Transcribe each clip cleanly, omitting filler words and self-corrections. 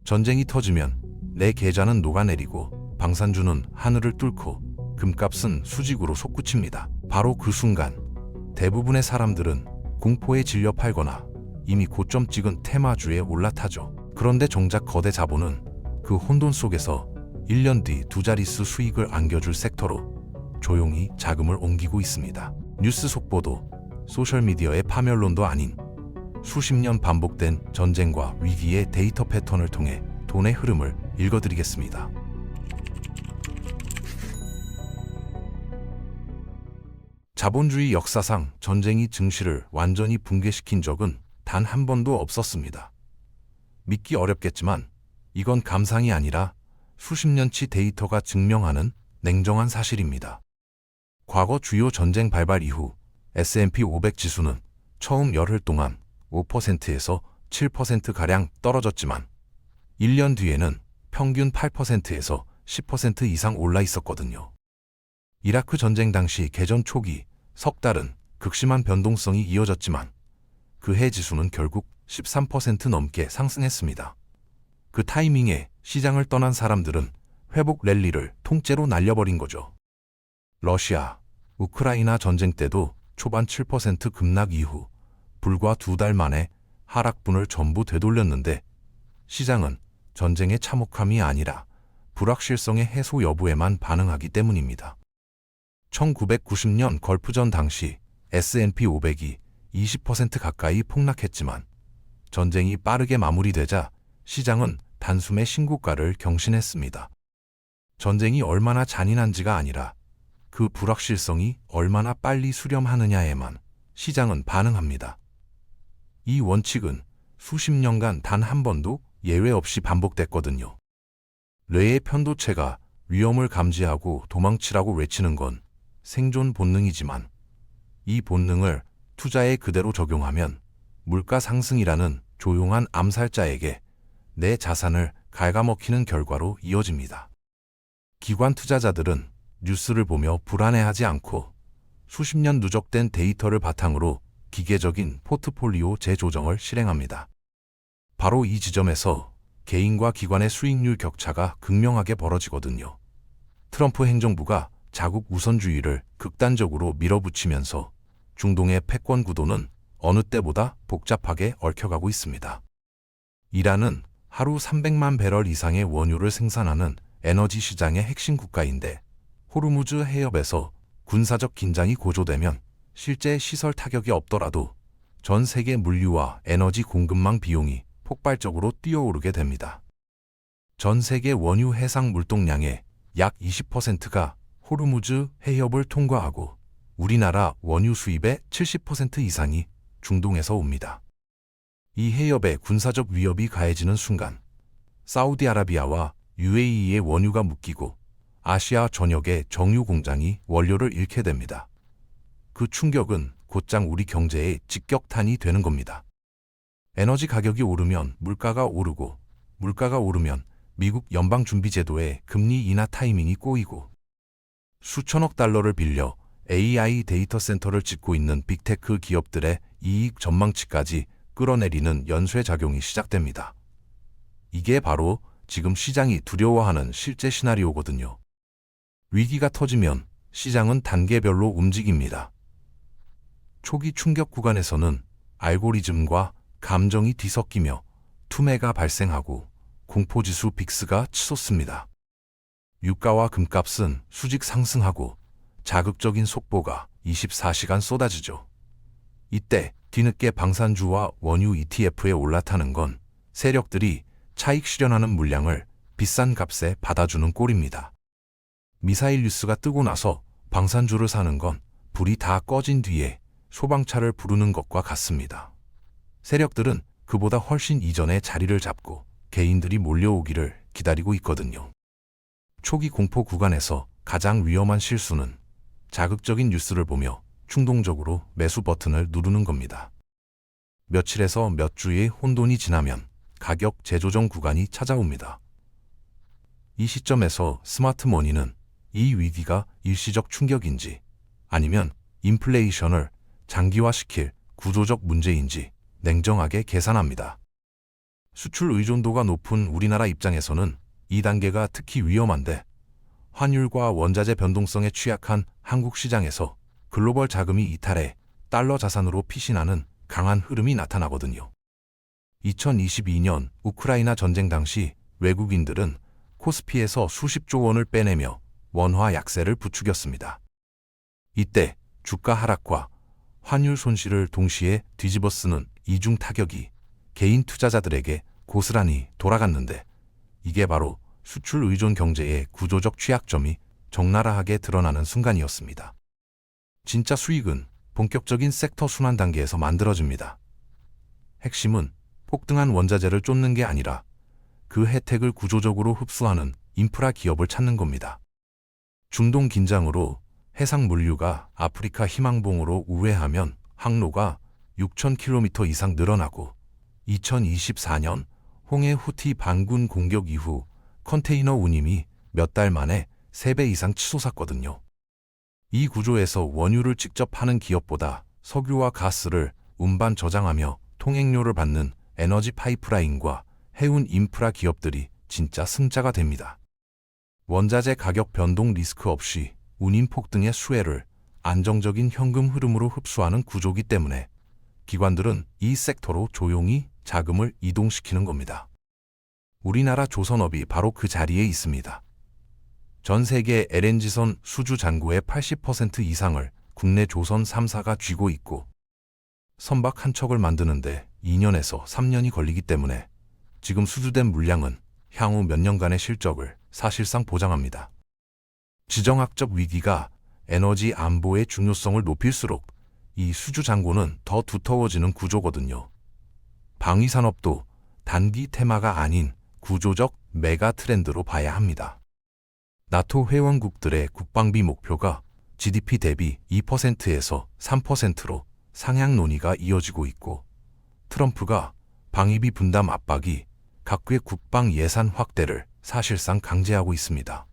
전쟁이 터지면 내 계좌는 녹아내리고 방산주는 하늘을 뚫고 금값은 수직으로 솟구칩니다. 바로 그 순간 대부분의 사람들은 공포에 질려 팔거나 이미 고점 찍은 테마주에 올라타죠. 그런데 정작 거대 자본은 그 혼돈 속에서 1년 뒤 두 자릿수 수익을 안겨줄 섹터로 조용히 자금을 옮기고 있습니다. 뉴스 속보도 소셜미디어의 파멸론도 아닌 수십 년 반복된 전쟁과 위기의 데이터 패턴을 통해 돈의 흐름을 읽어드리겠습니다. 자본주의 역사상 전쟁이 증시를 완전히 붕괴시킨 적은 단 한 번도 없었습니다. 믿기 어렵겠지만 이건 감상이 아니라 수십 년치 데이터가 증명하는 냉정한 사실입니다. 과거 주요 전쟁 발발 이후 S&P 500 지수는 처음 열흘 동안 5%에서 7%가량 떨어졌지만 1년 뒤에는 평균 8%에서 10% 이상 올라 있었거든요. 이라크 전쟁 당시 개전 초기 석 달은 극심한 변동성이 이어졌지만 그 해 지수는 결국 13% 넘게 상승했습니다. 그 타이밍에 시장을 떠난 사람들은 회복 랠리를 통째로 날려버린 거죠. 러시아, 우크라이나 전쟁 때도 초반 7% 급락 이후 불과 2달 만에 하락분을 전부 되돌렸는데 시장은 전쟁의 참혹함이 아니라 불확실성의 해소 여부에만 반응하기 때문입니다. 1990년 걸프전 당시 S&P 500이 20% 가까이 폭락했지만 전쟁이 빠르게 마무리되자 시장은 단숨에 신고가를 경신했습니다. 전쟁이 얼마나 잔인한지가 아니라 그 불확실성이 얼마나 빨리 수렴하느냐에만 시장은 반응합니다. 이 원칙은 수십 년간 단 한 번도 예외 없이 반복됐거든요. 뇌의 편도체가 위험을 감지하고 도망치라고 외치는 건 생존 본능이지만 이 본능을 투자에 그대로 적용하면 물가 상승이라는 조용한 암살자에게 내 자산을 갉아먹히는 결과로 이어집니다. 기관 투자자들은 뉴스를 보며 불안해하지 않고 수십 년 누적된 데이터를 바탕으로 기계적인 포트폴리오 재조정을 실행합니다. 바로 이 지점에서 개인과 기관의 수익률 격차가 극명하게 벌어지거든요. 트럼프 행정부가 자국 우선주의를 극단적으로 밀어붙이면서 중동의 패권 구도는 어느 때보다 복잡하게 얽혀가고 있습니다. 이란은 하루 300만 배럴 이상의 원유를 생산하는 에너지 시장의 핵심 국가인데 호르무즈 해협에서 군사적 긴장이 고조되면 실제 시설 타격이 없더라도 전 세계 물류와 에너지 공급망 비용이 폭발적으로 뛰어오르게 됩니다. 전 세계 원유 해상 물동량의 약 20%가 호르무즈 해협을 통과하고 우리나라 원유 수입의 70% 이상이 중동에서 옵니다. 이 해협에 군사적 위협이 가해지는 순간 사우디아라비아와 UAE의 원유가 묶이고 아시아 전역의 정유 공장이 원료를 잃게 됩니다. 그 충격은 곧장 우리 경제에 직격탄이 되는 겁니다. 에너지 가격이 오르면 물가가 오르고 물가가 오르면 미국 연방준비제도의 금리 인하 타이밍이 꼬이고 수천억 달러를 빌려 AI 데이터 센터를 짓고 있는 빅테크 기업들의 이익 전망치까지 끌어내리는 연쇄작용이 시작됩니다. 이게 바로 지금 시장이 두려워하는 실제 시나리오거든요. 위기가 터지면 시장은 단계별로 움직입니다. 초기 충격 구간에서는 알고리즘과 감정이 뒤섞이며 투매가 발생하고 공포지수 빅스가 치솟습니다. 유가와 금값은 수직 상승하고 자극적인 속보가 24시간 쏟아지죠. 이때 뒤늦게 방산주와 원유 ETF에 올라타는 건 세력들이 차익 실현하는 물량을 비싼 값에 받아주는 꼴입니다. 미사일 뉴스가 뜨고 나서 방산주를 사는 건 불이 다 꺼진 뒤에 소방차를 부르는 것과 같습니다. 세력들은 그보다 훨씬 이전에 자리를 잡고 개인들이 몰려오기를 기다리고 있거든요. 초기 공포 구간에서 가장 위험한 실수는 자극적인 뉴스를 보며 충동적으로 매수 버튼을 누르는 겁니다. 며칠에서 몇 주의 혼돈이 지나면 가격 재조정 구간이 찾아옵니다. 이 시점에서 스마트머니는 이 위기가 일시적 충격인지 아니면 인플레이션을 장기화시킬 구조적 문제인지 냉정하게 계산합니다. 수출 의존도가 높은 우리나라 입장에서는 이 단계가 특히 위험한데, 환율과 원자재 변동성에 취약한 한국 시장에서 글로벌 자금이 이탈해 달러 자산으로 피신하는 강한 흐름이 나타나거든요. 2022년 우크라이나 전쟁 당시 외국인들은 코스피에서 수십조 원을 빼내며 원화 약세를 부추겼습니다. 이때 주가 하락과 환율 손실을 동시에 뒤집어쓰는 이중 타격이 개인 투자자들에게 고스란히 돌아갔는데, 이게 바로 수출 의존 경제의 구조적 취약점이 적나라하게 드러나는 순간이었습니다. 진짜 수익은 본격적인 섹터 순환 단계에서 만들어집니다. 핵심은 폭등한 원자재를 쫓는 게 아니라 그 혜택을 구조적으로 흡수하는 인프라 기업을 찾는 겁니다. 중동 긴장으로 해상 물류가 아프리카 희망봉으로 우회하면 항로가 6,000km 이상 늘어나고, 2024년 홍해 후티 반군 공격 이후 컨테이너 운임이 몇 달 만에 3배 이상 치솟았거든요. 이 구조에서 원유를 직접 파는 기업보다 석유와 가스를 운반 저장하며 통행료를 받는 에너지 파이프라인과 해운 인프라 기업들이 진짜 승자가 됩니다. 원자재 가격 변동 리스크 없이 운임 폭등의 수혜를 안정적인 현금 흐름으로 흡수하는 구조기 때문에 기관들은 이 섹터로 조용히 자금을 이동시키는 겁니다. 우리나라 조선업이 바로 그 자리에 있습니다. 전 세계 LNG선 수주 잔고의 80% 이상을 국내 조선 3사가 쥐고 있고, 선박 한 척을 만드는데 2년에서 3년이 걸리기 때문에 지금 수주된 물량은 향후 몇 년간의 실적을 사실상 보장합니다. 지정학적 위기가 에너지 안보의 중요성을 높일수록 이 수주 잔고는 더 두터워지는 구조거든요. 방위산업도 단기 테마가 아닌 구조적 메가 트렌드로 봐야 합니다. 나토 회원국들의 국방비 목표가 GDP 대비 2%에서 3%로 상향 논의가 이어지고 있고, 트럼프가 방위비 분담 압박이 각국의 국방 예산 확대를 사실상 강제하고 있습니다.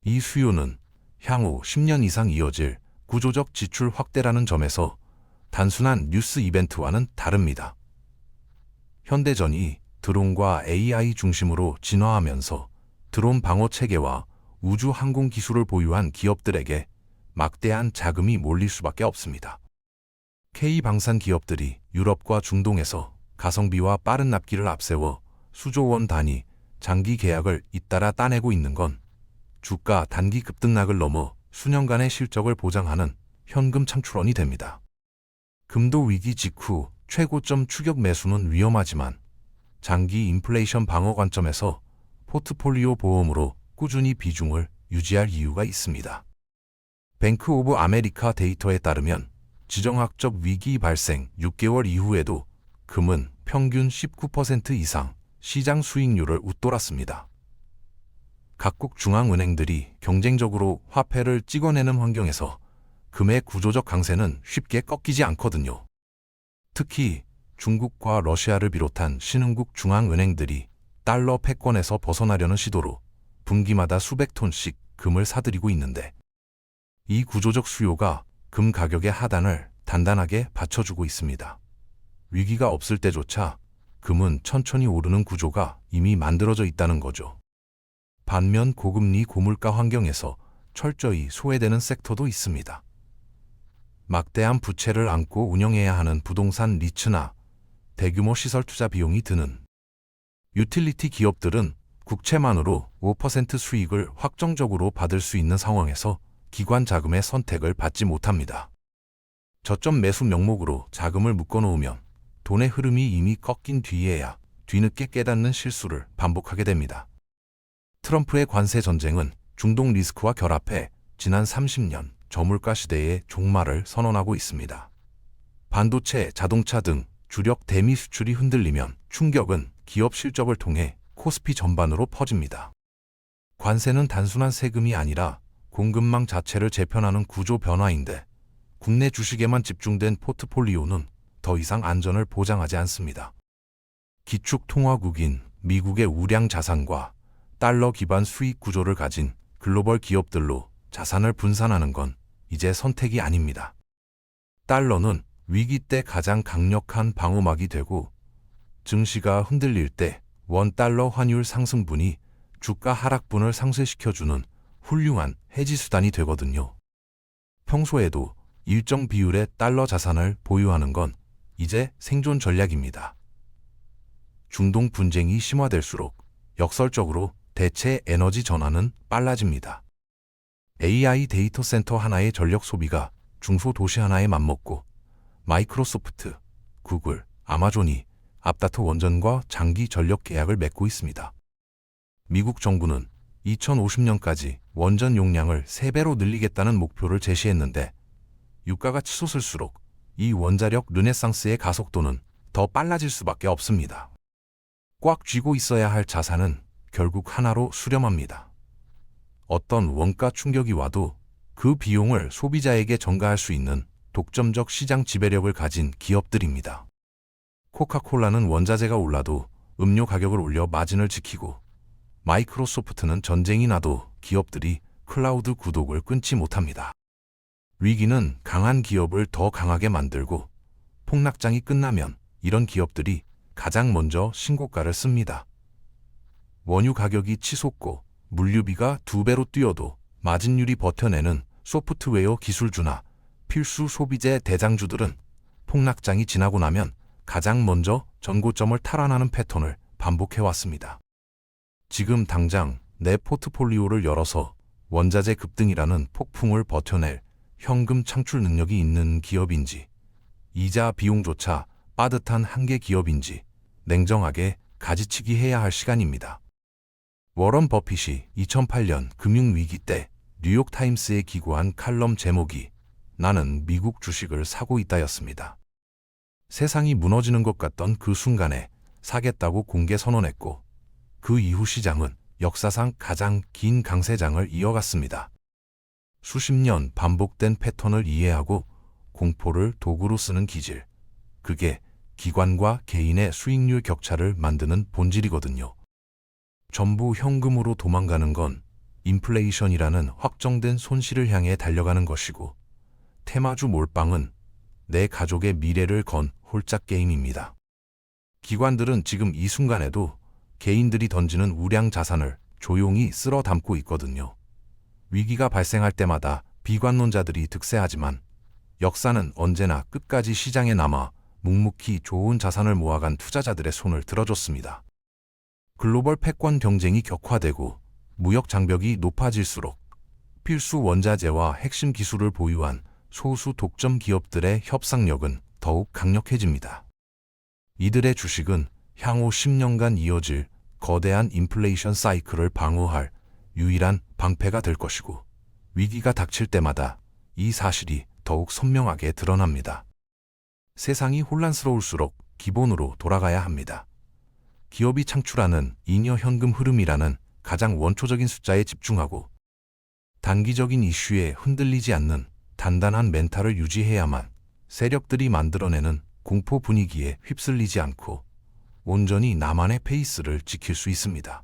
이 수요는 향후 10년 이상 이어질 구조적 지출 확대라는 점에서 단순한 뉴스 이벤트와는 다릅니다. 현대전이 드론과 AI 중심으로 진화하면서 드론 방어 체계와 우주 항공 기술을 보유한 기업들에게 막대한 자금이 몰릴 수밖에 없습니다. K방산 기업들이 유럽과 중동에서 가성비와 빠른 납기를 앞세워 수조 원 단위 장기 계약을 잇따라 따내고 있는 건 주가 단기 급등락을 넘어 수년간의 실적을 보장하는 현금 창출원이 됩니다. 금도 위기 직후 최고점 추격 매수는 위험하지만 장기 인플레이션 방어 관점에서 포트폴리오 보험으로 꾸준히 비중을 유지할 이유가 있습니다. 뱅크 오브 아메리카 데이터에 따르면 지정학적 위기 발생 6개월 이후에도 금은 평균 19% 이상 시장 수익률을 웃돌았습니다. 각국 중앙은행들이 경쟁적으로 화폐를 찍어내는 환경에서 금의 구조적 강세는 쉽게 꺾이지 않거든요. 특히 중국과 러시아를 비롯한 신흥국 중앙은행들이 달러 패권에서 벗어나려는 시도로 분기마다 수백 톤씩 금을 사들이고 있는데, 이 구조적 수요가 금 가격의 하단을 단단하게 받쳐주고 있습니다. 위기가 없을 때조차 금은 천천히 오르는 구조가 이미 만들어져 있다는 거죠. 반면 고금리 고물가 환경에서 철저히 소외되는 섹터도 있습니다. 막대한 부채를 안고 운영해야 하는 부동산 리츠나 대규모 시설 투자 비용이 드는 유틸리티 기업들은 국채만으로 5% 수익을 확정적으로 받을 수 있는 상황에서 기관 자금의 선택을 받지 못합니다. 저점 매수 명목으로 자금을 묶어놓으면 돈의 흐름이 이미 꺾인 뒤에야 뒤늦게 깨닫는 실수를 반복하게 됩니다. 트럼프의 관세 전쟁은 중동 리스크와 결합해 지난 30년 저물가 시대의 종말을 선언하고 있습니다. 반도체, 자동차 등 주력 대미 수출이 흔들리면 충격은 기업 실적을 통해 코스피 전반으로 퍼집니다. 관세는 단순한 세금이 아니라 공급망 자체를 재편하는 구조 변화인데, 국내 주식에만 집중된 포트폴리오는 더 이상 안전을 보장하지 않습니다. 기축 통화국인 미국의 우량 자산과 달러 기반 수익 구조를 가진 글로벌 기업들로 자산을 분산하는 건 이제 선택이 아닙니다. 달러는 위기 때 가장 강력한 방어막이 되고, 증시가 흔들릴 때 원달러 환율 상승분이 주가 하락분을 상쇄시켜주는 훌륭한 해지 수단이 되거든요. 평소에도 일정 비율의 달러 자산을 보유하는 건 이제 생존 전략입니다. 중동 분쟁이 심화될수록 역설적으로 대체 에너지 전환은 빨라집니다. AI 데이터 센터 하나의 전력 소비가 중소도시 하나에 맞먹고 마이크로소프트, 구글, 아마존이 앞다퉈 원전과 장기 전력 계약을 맺고 있습니다. 미국 정부는 2050년까지 원전 용량을 3배로 늘리겠다는 목표를 제시했는데 유가가 치솟을수록 이 원자력 르네상스의 가속도는 더 빨라질 수밖에 없습니다. 꽉 쥐고 있어야 할 자산은 결국 하나로 수렴합니다. 어떤 원가 충격이 와도 그 비용을 소비자에게 전가할 수 있는 독점적 시장 지배력을 가진 기업들입니다. 코카콜라는 원자재가 올라도 음료 가격을 올려 마진을 지키고 마이크로소프트는 전쟁이 나도 기업들이 클라우드 구독을 끊지 못합니다. 위기는 강한 기업을 더 강하게 만들고 폭락장이 끝나면 이런 기업들이 가장 먼저 신고가를 씁니다. 원유 가격이 치솟고 물류비가 2배로 뛰어도 마진율이 버텨내는 소프트웨어 기술주나 필수 소비재 대장주들은 폭락장이 지나고 나면 가장 먼저 전고점을 탈환하는 패턴을 반복해왔습니다. 지금 당장 내 포트폴리오를 열어서 원자재 급등이라는 폭풍을 버텨낼 현금 창출 능력이 있는 기업인지, 이자 비용조차 빠듯한 한계 기업인지 냉정하게 가지치기 해야 할 시간입니다. 워런 버핏이 2008년 금융위기 때 뉴욕타임스에 기고한 칼럼 제목이 나는 미국 주식을 사고 있다였습니다. 세상이 무너지는 것 같던 그 순간에 사겠다고 공개 선언했고 그 이후 시장은 역사상 가장 긴 강세장을 이어갔습니다. 수십 년 반복된 패턴을 이해하고 공포를 도구로 쓰는 기질, 그게 기관과 개인의 수익률 격차를 만드는 본질이거든요. 전부 현금으로 도망가는 건 인플레이션이라는 확정된 손실을 향해 달려가는 것이고 테마주 몰빵은 내 가족의 미래를 건 홀짝 게임입니다. 기관들은 지금 이 순간에도 개인들이 던지는 우량 자산을 조용히 쓸어 담고 있거든요. 위기가 발생할 때마다 비관론자들이 득세하지만 역사는 언제나 끝까지 시장에 남아 묵묵히 좋은 자산을 모아간 투자자들의 손을 들어줬습니다. 글로벌 패권 경쟁이 격화되고 무역 장벽이 높아질수록 필수 원자재와 핵심 기술을 보유한 소수 독점 기업들의 협상력은 더욱 강력해집니다. 이들의 주식은 향후 10년간 이어질 거대한 인플레이션 사이클을 방어할 유일한 방패가 될 것이고 위기가 닥칠 때마다 이 사실이 더욱 선명하게 드러납니다. 세상이 혼란스러울수록 기본으로 돌아가야 합니다. 기업이 창출하는 잉여 현금 흐름이라는 가장 원초적인 숫자에 집중하고 단기적인 이슈에 흔들리지 않는 단단한 멘탈을 유지해야만 세력들이 만들어내는 공포 분위기에 휩쓸리지 않고 온전히 나만의 페이스를 지킬 수 있습니다.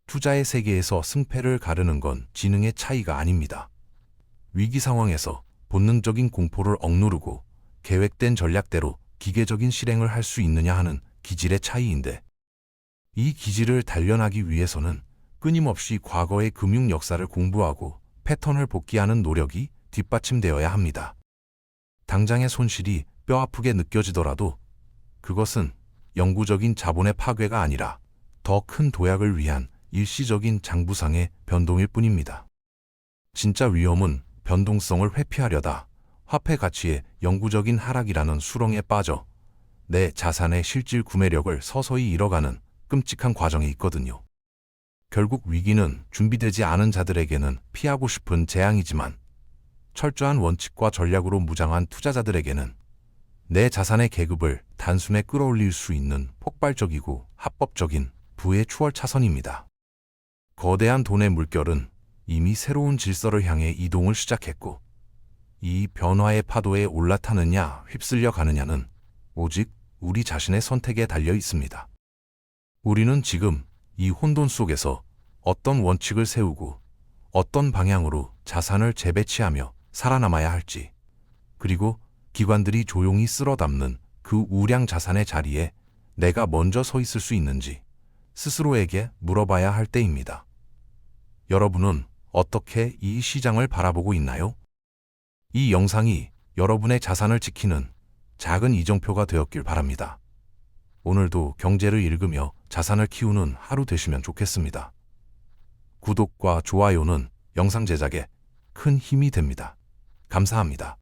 투자의 세계에서 승패를 가르는 건 지능의 차이가 아닙니다. 위기 상황에서 본능적인 공포를 억누르고 계획된 전략대로 기계적인 실행을 할 수 있느냐 하는 기질의 차이인데 이 기질을 단련하기 위해서는 끊임없이 과거의 금융 역사를 공부하고 패턴을 복귀하는 노력이 뒷받침되어야 합니다. 당장의 손실이 뼈아프게 느껴지더라도 그것은 영구적인 자본의 파괴가 아니라 더 큰 도약을 위한 일시적인 장부상의 변동일 뿐입니다. 진짜 위험은 변동성을 회피하려다 화폐 가치의 영구적인 하락이라는 수렁에 빠져 내 자산의 실질 구매력을 서서히 잃어가는 끔찍한 과정이 있거든요. 결국 위기는 준비되지 않은 자들에게는 피하고 싶은 재앙이지만 철저한 원칙과 전략으로 무장한 투자자들에게는 내 자산의 계급을 단숨에 끌어올릴 수 있는 폭발적이고 합법적인 부의 추월 차선입니다. 거대한 돈의 물결은 이미 새로운 질서를 향해 이동을 시작했고 이 변화의 파도에 올라타느냐 휩쓸려 가느냐는 오직 우리 자신의 선택에 달려 있습니다. 우리는 지금 이 혼돈 속에서 어떤 원칙을 세우고 어떤 방향으로 자산을 재배치하며 살아남아야 할지, 그리고 기관들이 조용히 쓸어 담는 그 우량 자산의 자리에 내가 먼저 서 있을 수 있는지 스스로에게 물어봐야 할 때입니다. 여러분은 어떻게 이 시장을 바라보고 있나요? 이 영상이 여러분의 자산을 지키는 작은 이정표가 되었길 바랍니다. 오늘도 경제를 읽으며 자산을 키우는 하루 되시면 좋겠습니다. 구독과 좋아요는 영상 제작에 큰 힘이 됩니다. 감사합니다.